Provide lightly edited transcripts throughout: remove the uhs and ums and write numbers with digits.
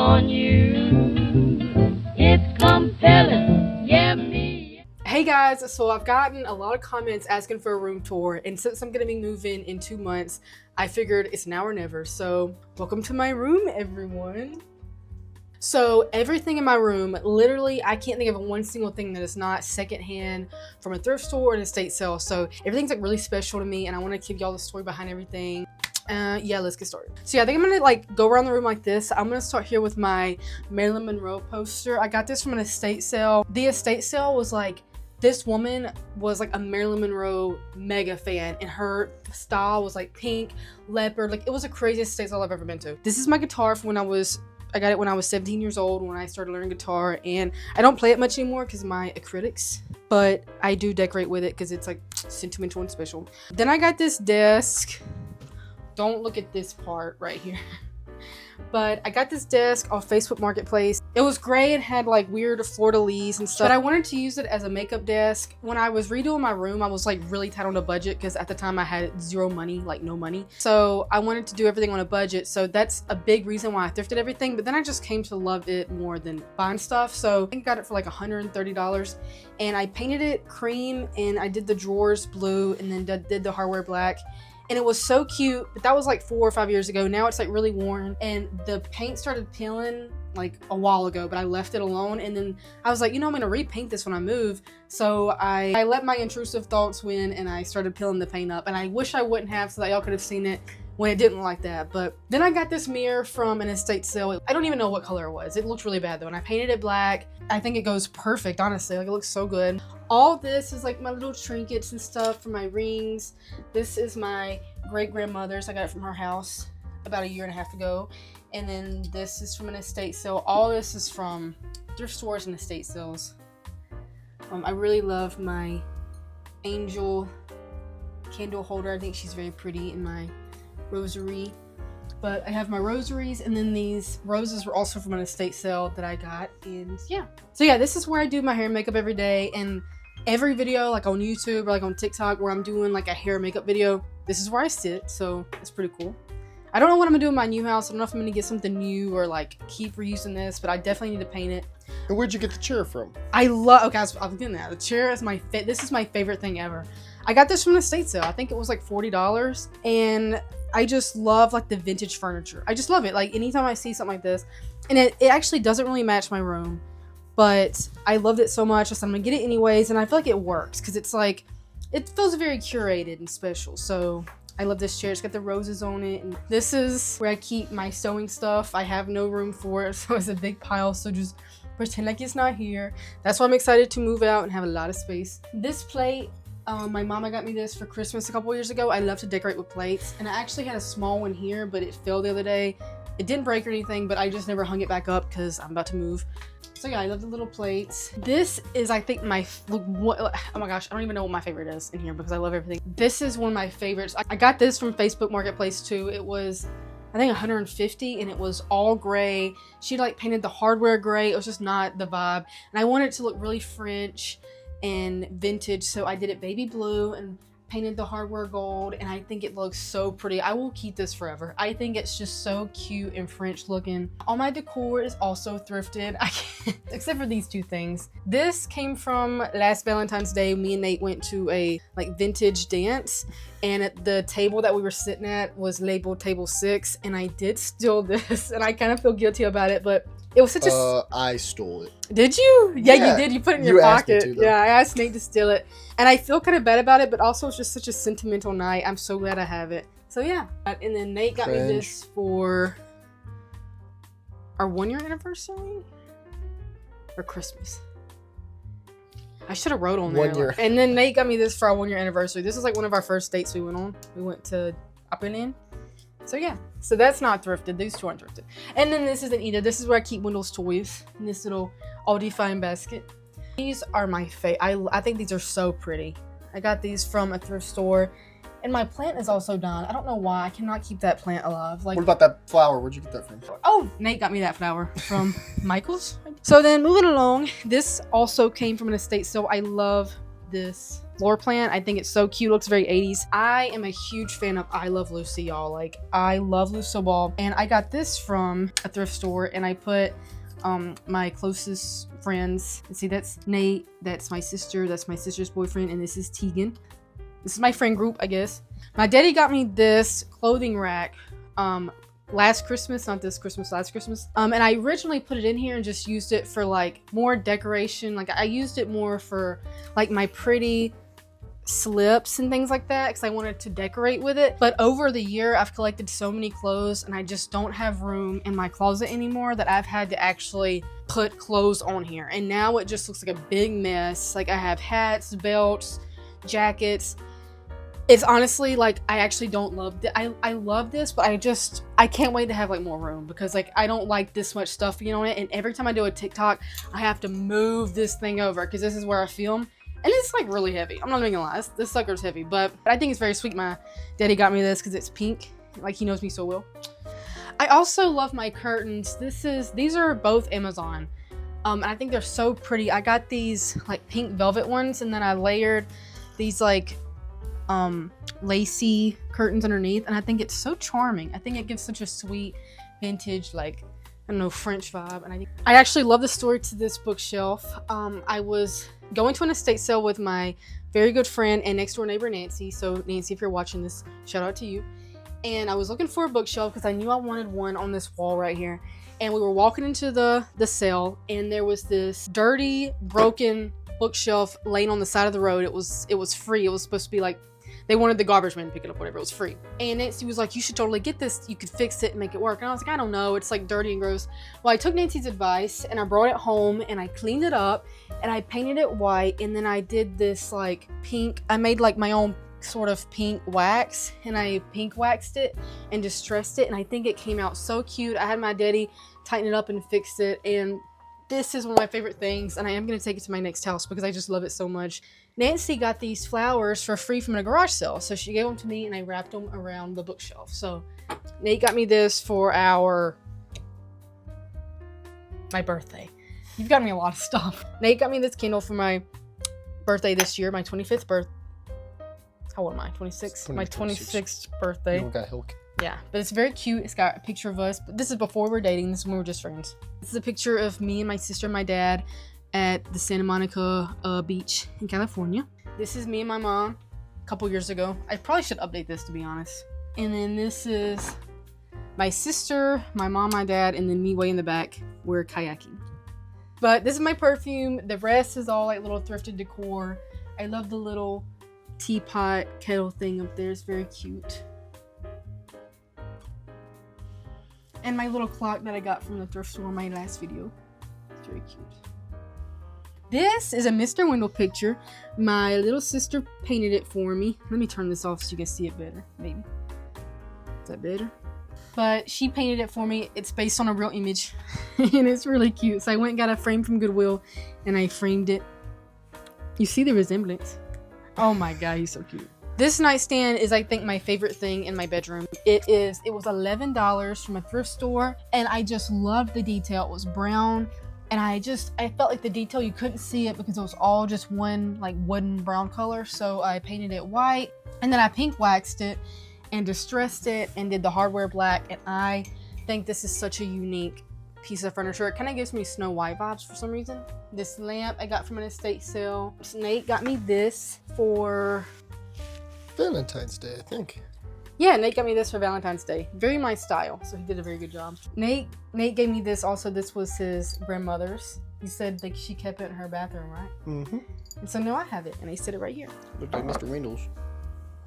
on you. It's compelling, yeah, me. Hey guys, so I've gotten a lot of comments asking for a room tour, and since I'm gonna be moving in 2 months, I figured it's now or never. So welcome to my room, everyone. So everything in my room, literally, I can't think of one single thing that is not secondhand from a thrift store or an estate sale. So everything's like really special to me, and I want to give y'all the story behind everything. Yeah, let's get started. So yeah, I think I'm gonna like go around the room like this. I'm gonna start here with my Marilyn Monroe poster. I got this from an estate sale. The estate sale was like, this woman was like a Marilyn Monroe mega fan, and her style was like pink, leopard. Like, it was the craziest estate sale I've ever been to. This is my guitar from I got it when I was 17 years old when I started learning guitar, and I don't play it much anymore because of my acrylics, but I do decorate with it because it's like sentimental and special. Then I got this desk. Don't look at this part right here. But I got this desk off Facebook Marketplace. It was gray and had like weird fleur-de-lis and stuff. But I wanted to use it as a makeup desk. When I was redoing my room, I was like really tight on a budget because at the time I had zero money, like no money. So I wanted to do everything on a budget. So that's a big reason why I thrifted everything. But then I just came to love it more than buying stuff. So I got it for like $130. And I painted it cream, and I did the drawers blue, and then did the hardware black. And it was so cute, but that was like 4 or 5 years ago. Now it's like really worn, and the paint started peeling like a while ago, but I left it alone. And then I was like, you know, I'm gonna repaint this when I move. So I let my intrusive thoughts win, and I started peeling the paint up. And I wish I wouldn't have, so that y'all could have seen it when it didn't look like that. But then I got this mirror from an estate sale. I don't even know what color it was. It looked really bad though, and I painted it black. I think it goes perfect, honestly. Like, it looks so good. All this is like my little trinkets and stuff for my rings. This is my great-grandmother's. I got it from her house about 1.5 years ago. And then this is from an estate sale. All this is from thrift stores and estate sales. I really love my angel candle holder. I think she's very pretty in my rosary. But I have my rosaries, and then these roses were also from an estate sale that I got. And yeah. So yeah, this is where I do my hair and makeup every day. And every video, like on YouTube or like on TikTok, where I'm doing like a hair and makeup video, this is where I sit. So it's pretty cool. I don't know what I'm gonna do in my new house. I don't know if I'm gonna get something new or like keep reusing this, but I definitely need to paint it. And where'd you get the chair from? Okay, I was getting that. The chair is this is my favorite thing ever. I got this from an estate sale. I think it was like $40, and I just love like the vintage furniture. I just love it. Like, anytime I see something like this, and it actually doesn't really match my room, but I loved it so much, so I'm gonna get it anyways. And I feel like it works because it's like, it feels very curated and special. So I love this chair. It's got the roses on it, and this is where I keep my sewing stuff. I have no room for it, so it's a big pile. So just pretend like it's not here. That's why I'm excited to move out and have a lot of space. This plate, my mama got me this for Christmas a couple years ago. I love to decorate with plates, and I actually had a small one here, but it fell the other day. It didn't break or anything, but I just never hung it back up because I'm about to move. So yeah, I love the little plates. This is, I think, oh my gosh, I don't even know what my favorite is in here because I love everything. This is one of my favorites. I got this from Facebook Marketplace too. It was, I think, $150, and it was all gray. She like painted the hardware gray. It was just not the vibe, and I wanted it to look really French and vintage, so I did it baby blue and painted the hardware gold, and I think it looks so pretty. I will keep this forever. I think it's just so cute and French looking. All my decor is also thrifted, except for these 2 things. This came from last Valentine's Day. Me and Nate went to a like vintage dance, and at the table that we were sitting at was labeled table 6, and I did steal this, and I kind of feel guilty about it, but it was such a... I stole it. Did you? Yeah, you did. You put it in your pocket. Yeah, I asked Nate to steal it. And I feel kind of bad about it, but also it's just such a sentimental night. I'm so glad I have it. So yeah. And then Nate got me this for our 1-year anniversary? Or Christmas. I should have wrote on there. 1 year. And then Nate got me this for our 1-year anniversary. This is like one of our first dates we went on. We went to Uppin. So yeah, so that's not thrifted. These 2 aren't thrifted. And then this isn't either. This is where I keep Wendell's toys in this little Aldi basket. These are my favorite. I think these are so pretty. I got these from a thrift store, and my plant is also done. I don't know why. I cannot keep that plant alive. Like, what about that flower? Where'd you get that from? Oh, Nate got me that flower from Michael's. So then moving along, this also came from an estate sale. I love this floor plant. I think it's so cute. It looks very 80s. I am a huge fan of I Love Lucy, y'all. Like, I love Lucille Ball. And I got this from a thrift store, and I put my closest friends. And see, that's Nate, that's my sister, that's my sister's boyfriend, and this is Tegan. This is my friend group, I guess. My daddy got me this clothing rack last Christmas, not this Christmas, last Christmas. And I originally put it in here and just used it for like more decoration. Like, I used it more for like my pretty slips and things like that because I wanted to decorate with it. But over the year, I've collected so many clothes and I just don't have room in my closet anymore that I've had to actually put clothes on here. And now it just looks like a big mess. Like, I have hats, belts, jackets. It's honestly like, I actually don't love it. I love this, but I can't wait to have like more room because like I don't like this much stuff, you know, and every time I do a TikTok, I have to move this thing over because this is where I film. And it's like really heavy. I'm not even gonna lie, this sucker's heavy, but I think it's very sweet. My daddy got me this because it's pink. Like, he knows me so well. I also love my curtains. These are both Amazon. And I think they're so pretty. I got these like pink velvet ones, and then I layered these like lacy curtains underneath, and I think it's so charming. I think it gives such a sweet vintage, like, I don't know, French vibe. And I actually love the story to this bookshelf. I was going to an estate sale with my very good friend and next door neighbor Nancy. So Nancy, if you're watching this, shout out to you. And I was looking for a bookshelf because I knew I wanted one on this wall right here. And we were walking into the sale, and there was this dirty, broken bookshelf laying on the side of the road. It was free. It was supposed to be like, they wanted the garbage man to pick it up, whatever. It was free. And Nancy was like, you should totally get this. You could fix it and make it work. And I was like, I don't know. It's like dirty and gross. Well, I took Nancy's advice and I brought it home and I cleaned it up and I painted it white. And then I did this like pink. I made like my own sort of pink wax, and I pink waxed it and distressed it. And I think it came out so cute. I had my daddy tighten it up and fix it. And this is one of my favorite things. And I am going to take it to my next house because I just love it so much. Nancy got these flowers for free from a garage sale. So she gave them to me and I wrapped them around the bookshelf. So Nate got me this for my birthday. You've got me a lot of stuff. Nate got me this candle for my birthday this year, my 25th birthday. How old am I? 26? My 26th birthday. You got Hilk. Yeah, but it's very cute. It's got a picture of us. But this is before we were dating. This is when we were just friends. This is a picture of me and my sister and my dad at the Santa Monica beach in California. This is me and my mom a couple years ago. I probably should update this, to be honest. And then this is my sister, my mom, my dad, and then me way in the back. We're kayaking. But this is my perfume. The rest is all like little thrifted decor. I love the little teapot kettle thing up there. It's very cute. And my little clock that I got from the thrift store in my last video. It's very cute. This is a Mr. Wendell picture. My little sister painted it for me. Let me turn this off so you can see it better, maybe. Is that better? But she painted it for me. It's based on a real image. And it's really cute. So I went and got a frame from Goodwill and I framed it. You see the resemblance? Oh my god, he's so cute. This nightstand is, I think, my favorite thing in my bedroom. It was $11 from a thrift store, and I just loved the detail. It was brown, and I felt like the detail, you couldn't see it because it was all just one like wooden brown color. So I painted it white, and then I pink waxed it and distressed it and did the hardware black. And I think this is such a unique piece of furniture. It kind of gives me Snow White vibes for some reason. This lamp I got from an estate sale. Nate got me this for Valentine's Day, I think. Yeah, Nate got me this for Valentine's Day. Very my style, so he did a very good job. Nate gave me this also. This was his grandmother's. He said like she kept it in her bathroom, right? Mm-hmm. And so now I have it, and I set it right here. Looked like Mr. Wendell's.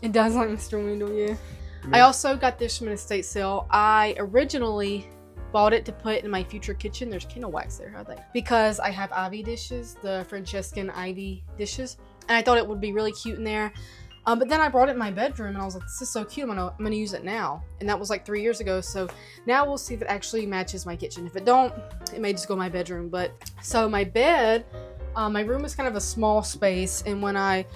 It does like Mr. Wendell, yeah. I also got this from an estate sale. I originally bought it to put in my future kitchen. There's candle wax there, I think. Because I have Ivy dishes, the Francescan Ivy dishes. And I thought it would be really cute in there. But then I brought it in my bedroom and I was like, this is so cute. I'm gonna use it now. And that was like 3 years ago. So now we'll see if it actually matches my kitchen. If it don't, it may just go in my bedroom. But so my bed, my room is kind of a small space. And when I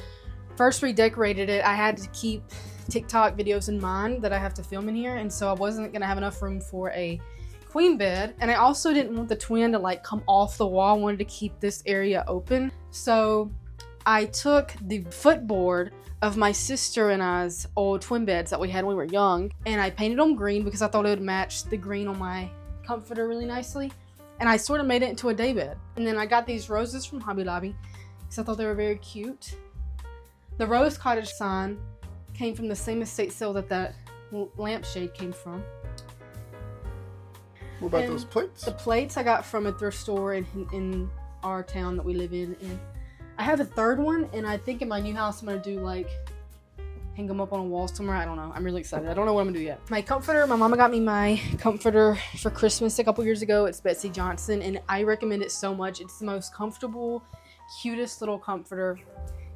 first redecorated it, I had to keep TikTok videos in mind that I have to film in here. And so I wasn't gonna have enough room for a queen bed. And I also didn't want the twin to like come off the wall. I wanted to keep this area open. So I took the footboard of my sister and I's old twin beds that we had when we were young, and I painted them green because I thought it would match the green on my comforter really nicely. And I sort of made it into a daybed. And then I got these roses from Hobby Lobby because I thought they were very cute. The rose cottage sign came from the same estate sale that lampshade came from. What about And those plates? The plates I got from a thrift store in our town that we live in. And I have a third one, and I think in my new house I'm gonna do like hang them up on a wall somewhere. I don't know. I'm really excited. I don't know what I'm gonna do yet. My comforter, my mama got me my comforter for Christmas a couple years ago. It's Betsy Johnson, and I recommend it so much. It's the most comfortable, cutest little comforter.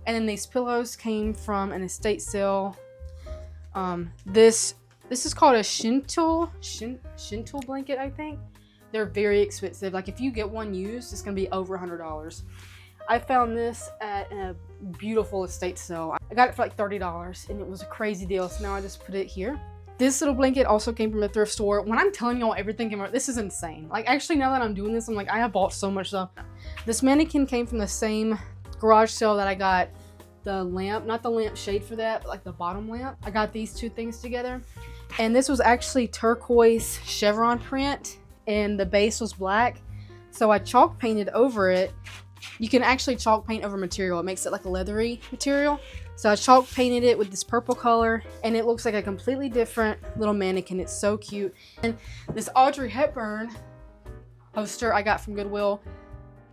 And then these pillows came from an estate sale. This is called a Shinto blanket, I think. They're very expensive. Like if you get one used, it's gonna be over $100. I found this at a beautiful estate sale. I got it for like $30 and it was a crazy deal. So now I just put it here. This little blanket also came from a thrift store. When I'm telling y'all everything came out, this is insane. Like actually now that I'm doing this, I'm like, I have bought so much stuff. This mannequin came from the same garage sale that I got the lamp, not the lamp shade for that, but like the bottom lamp. I got these two things together. And this was actually turquoise chevron print and the base was black. So I chalk painted over it. You can actually chalk paint over material. It makes it like a leathery material. So I chalk painted it with this purple color and it looks like a completely different little mannequin. It's so cute. And this Audrey Hepburn poster I got from Goodwill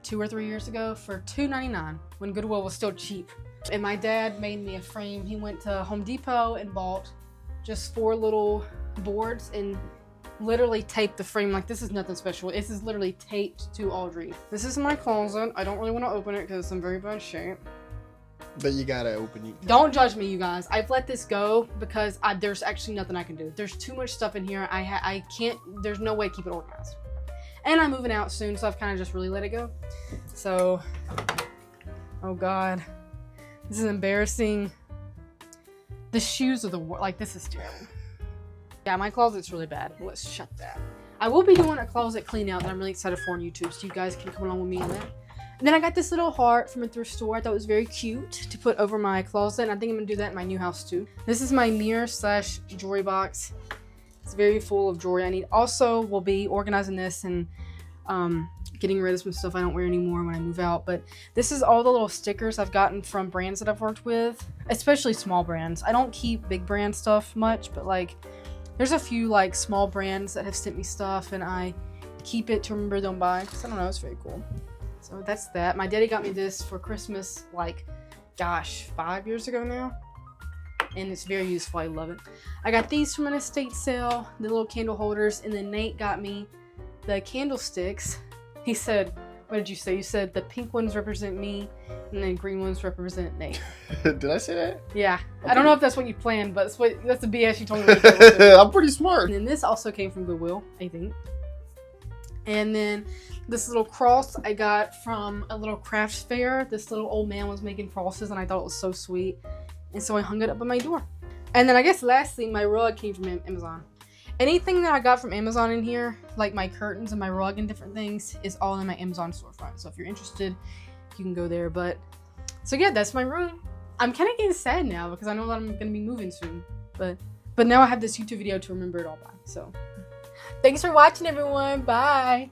2 or 3 years ago for $2.99 when Goodwill was still cheap. And my dad made me a frame. He went to Home Depot and bought just 4 little boards and literally taped the frame. Like this is nothing special. This is literally taped to Audrey. This is my closet. I don't really want to open it because it's in very bad shape. But you gotta open it. Don't judge me, you guys. I've let this go because there's actually nothing I can do. There's too much stuff in here. I can't, there's no way to keep it organized. And I'm moving out soon, so I've kind of just really let it go. So, oh God. This is embarrassing. The shoes are like this is terrible. Yeah, my closet's really bad. Let's shut that. I will be doing a closet clean out that I'm really excited for on YouTube, so you guys can come along with me on that. And then I got this little heart from a thrift store. I thought it was very cute to put over my closet, and I think I'm gonna do that in my new house too. This is my mirror / jewelry box. It's very full of jewelry I need. Also, we'll be organizing this and getting rid of some stuff I don't wear anymore when I move out. But this is all the little stickers I've gotten from brands that I've worked with, especially small brands. I don't keep big brand stuff much, but like there's a few like small brands that have sent me stuff and I keep it to remember them by because I don't know, it's very cool. So that's that. My daddy got me this for Christmas like, gosh, 5 years ago now. And it's very useful. I love it. I got these from an estate sale, the little candle holders, and then Nate got me the candlesticks. He said, what did you say? You said the pink ones represent me and then green ones represent Nate. Did I say that? Yeah. I don't know if that's what you planned, but that's the BS you told me. I'm pretty smart. And then this also came from Goodwill, I think. And then this little cross I got from a little craft fair. This little old man was making crosses and I thought it was so sweet. And so I hung it up on my door. And then I guess lastly, my rug came from Amazon. Anything that I got from Amazon in here, like my curtains and my rug and different things, is all in my Amazon storefront. So if you're interested, you can go there. But so yeah, that's my room. I'm kind of getting sad now because I know that I'm going to be moving soon. But now I have this YouTube video to remember it all by. So thanks for watching, everyone. Bye.